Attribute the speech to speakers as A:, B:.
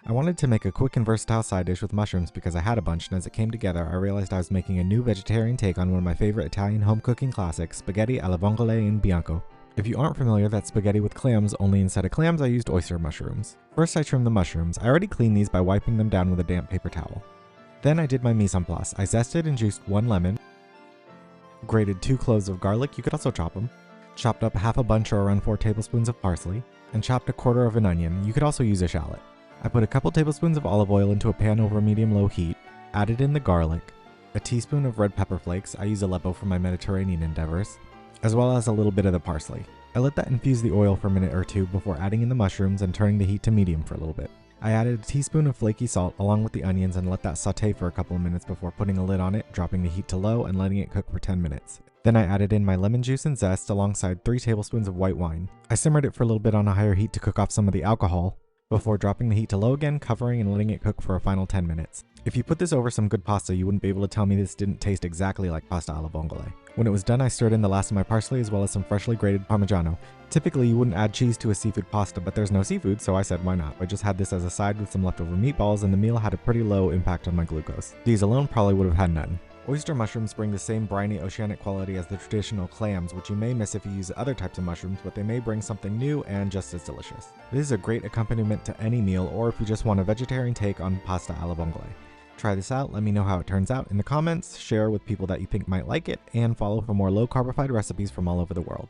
A: I wanted to make a quick and versatile side dish with mushrooms because I had a bunch, and as it came together, I realized I was making a new vegetarian take on one of my favorite Italian home cooking classics, spaghetti alle vongole in bianco. If you aren't familiar, that's spaghetti with clams, only instead of clams I used oyster mushrooms. First I trimmed the mushrooms. I already cleaned these by wiping them down with a damp paper towel. Then I did my mise en place. I zested and juiced 1 lemon, grated 2 cloves of garlic, you could also chop them, chopped up half a bunch or around 4 tablespoons of parsley, and chopped a quarter of an onion. You could also use a shallot. I put a couple tablespoons of olive oil into a pan over medium-low heat, added in the garlic, a teaspoon of red pepper flakes, I use Aleppo for my Mediterranean endeavors, as well as a little bit of the parsley. I let that infuse the oil for a minute or two before adding in the mushrooms and turning the heat to medium for a little bit. I added a teaspoon of flaky salt along with the onions and let that saute for a couple of minutes before putting a lid on it, dropping the heat to low and letting it cook for 10 minutes. Then I added in my lemon juice and zest alongside 3 tablespoons of white wine. I simmered it for a little bit on a higher heat to cook off some of the alcohol, before dropping the heat to low again, covering and letting it cook for a final 10 minutes. If you put this over some good pasta, you wouldn't be able to tell me this didn't taste exactly like pasta alla vongole. When it was done, I stirred in the last of my parsley as well as some freshly grated Parmigiano. Typically, you wouldn't add cheese to a seafood pasta, but there's no seafood, so I said why not. I just had this as a side with some leftover meatballs, and the meal had a pretty low impact on my glucose. These alone probably would have had none. Oyster mushrooms bring the same briny oceanic quality as the traditional clams, which you may miss if you use other types of mushrooms, but they may bring something new and just as delicious. This is a great accompaniment to any meal, or if you just want a vegetarian take on pasta alla vongole. Try this out, let me know how it turns out in the comments, share with people that you think might like it, and follow for more low-carbified recipes from all over the world.